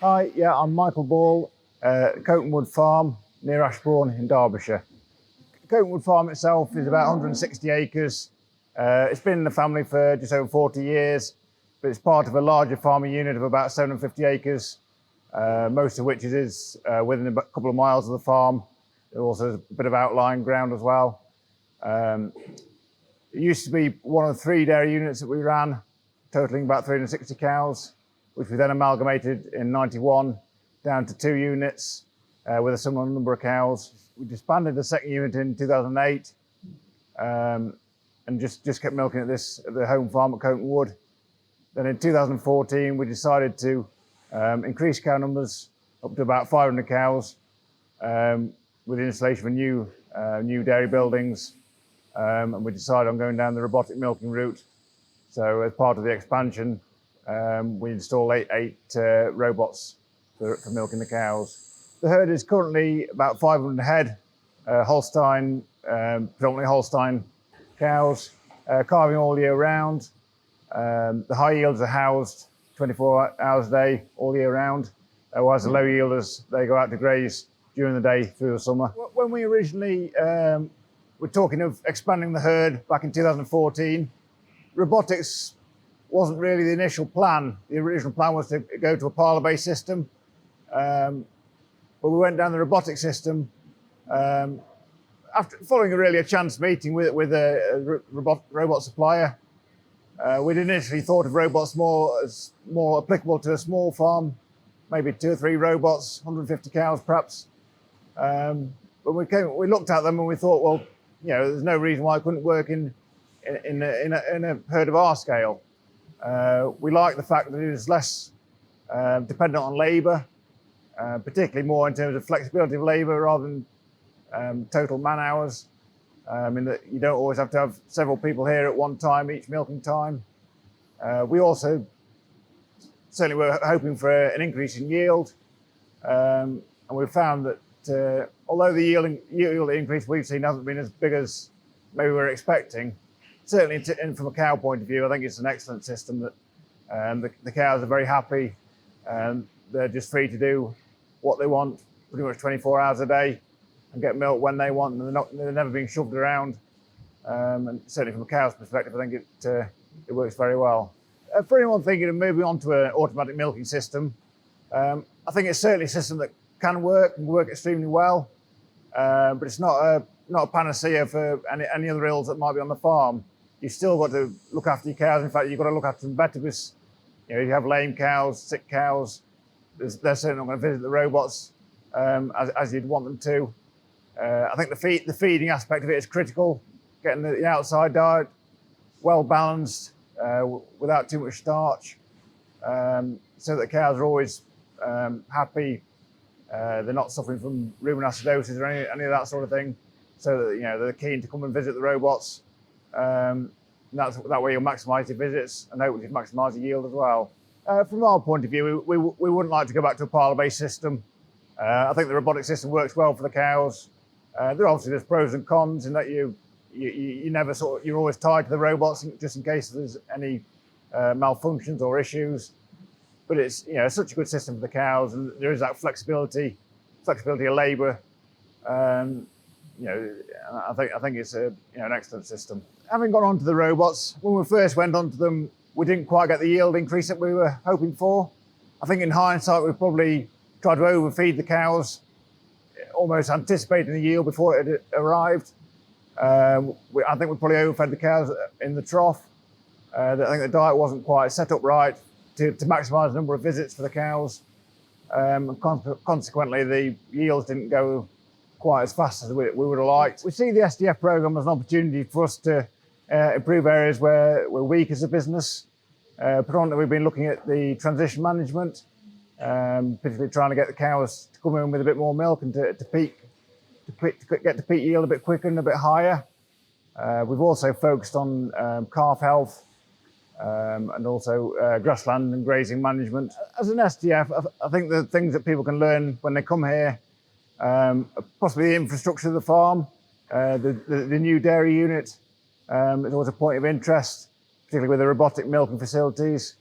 Hi, yeah, I'm Michael Ball, Coton Farm near Ashbourne in Derbyshire. Coton Farm itself is about 160 acres. It's been in the family for just over 40 years, but it's part of a larger farming unit of about 750 acres, most of which is within a couple of miles of the farm. There's also a bit of outlying ground as well. It used to be one of 3 dairy units that we ran, totaling about 360 cows, which we then amalgamated in '91 down to 2 units with a similar number of cows. We disbanded the second unit in 2008 and just kept milking at the home farm at Coton Wood. Then in 2014, we decided to increase cow numbers up to about 500 cows with the installation of new dairy buildings. And we decided on going down the robotic milking route. So as part of the expansion, we installed eight robots for milking the cows. The herd is currently about 500 head, Holstein, predominantly Holstein cows, calving all year round. The high yields are housed 24 hours a day, all year round, whereas the low yielders, they go out to graze during the day through the summer. When we originally were talking of expanding the herd back in 2014, robotics wasn't really the initial plan. The original plan was to go to a parlour-based system, but we went down the robotic system after following a chance meeting with a robot supplier. We'd initially thought of robots as more applicable to a small farm, maybe 2 or 3 robots, 150 cows perhaps. But we looked at them and we thought, well, there's no reason why it couldn't work in a herd of our scale. We like the fact that it is less dependent on labour, particularly more in terms of flexibility of labour rather than total man hours. In that you don't always have to have several people here at one time, each milking time. We also certainly were hoping for an increase in yield, and we found that although the yield increase we've seen hasn't been as big as maybe we were expecting, certainly from a cow point of view, I think it's an excellent system that the cows are very happy and they're just free to do what they want pretty much 24 hours a day and get milk when they want, and they're never being shoved around. And certainly from a cow's perspective, I think it works very well. For anyone thinking of moving on to an automatic milking system, I think it's certainly a system that can work and work extremely well, but it's not a panacea for any other ills that might be on the farm. You've still got to look after your cows. In fact, you've got to look after them better because you have lame cows, sick cows. They're certainly not going to visit the robots as you'd want them to. I think the feeding aspect of it is critical. Getting the outside diet well balanced without too much starch, so that the cows are always happy. They're not suffering from rumen acidosis or any of that sort of thing. So that they're keen to come and visit the robots. That way you'll maximise your visits and hopefully maximise the yield as well. From our point of view, we wouldn't like to go back to a parlour-based system. I think the robotic system works well for the cows. There's pros and cons in that you never you're always tied to the robots just in case there's any malfunctions or issues. But it's such a good system for the cows, and there is that flexibility of labour. I think it's an excellent system. Having gone on to the robots, when we first went onto them, we didn't quite get the yield increase that we were hoping for. I think in hindsight, we probably tried to overfeed the cows, almost anticipating the yield before it had arrived. I think we probably overfed the cows in the trough. I think the diet wasn't quite set up right to maximise the number of visits for the cows. Consequently, the yields didn't go quite as fast as we would have liked. We see the SDF programme as an opportunity for us to improve areas where we're weak as a business. Predominantly, we've been looking at the transition management, particularly trying to get the cows to come in with a bit more milk and to get to peak yield a bit quicker and a bit higher. We've also focused on calf health and also grassland and grazing management. As an SDF, I think the things that people can learn when they come here, possibly the infrastructure of the farm, the new dairy unit is always a point of interest, particularly with the robotic milking facilities.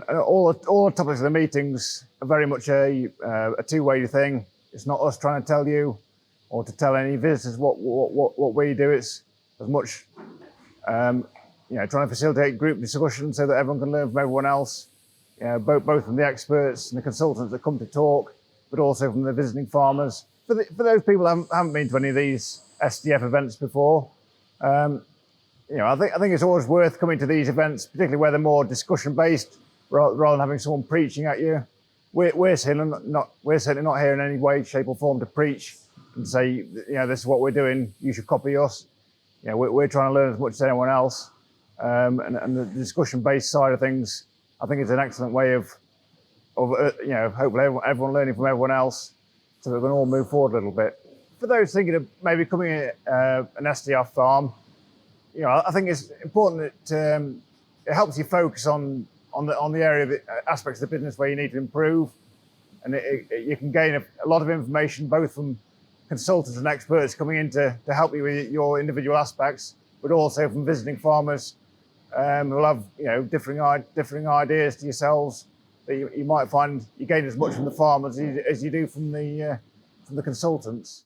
and all the topics of the meetings are very much a two-way thing. It's not us trying to tell you or to tell any visitors what we do. It's as much trying to facilitate group discussion so that everyone can learn from everyone else, both from the experts and the consultants that come to talk, but also from the visiting farmers. For those people who haven't been to any of these SDF events before, I think it's always worth coming to these events, particularly where they're more discussion-based, rather than having someone preaching at you. We're certainly not here in any way, shape, or form to preach and say, this is what we're doing, you should copy us. We're trying to learn as much as anyone else. And the discussion-based side of things, I think, is an excellent way of hopefully everyone learning from everyone else, so that we can all move forward a little bit. For those thinking of maybe coming at an SDF farm, I think it's important that it helps you focus on the area of aspects of the business where you need to improve, and you can gain a lot of information both from consultants and experts coming in to help you with your individual aspects, but also from visiting farmers who'll have differing ideas to yourselves that you might find you gain as much from the farmers as you do from the consultants.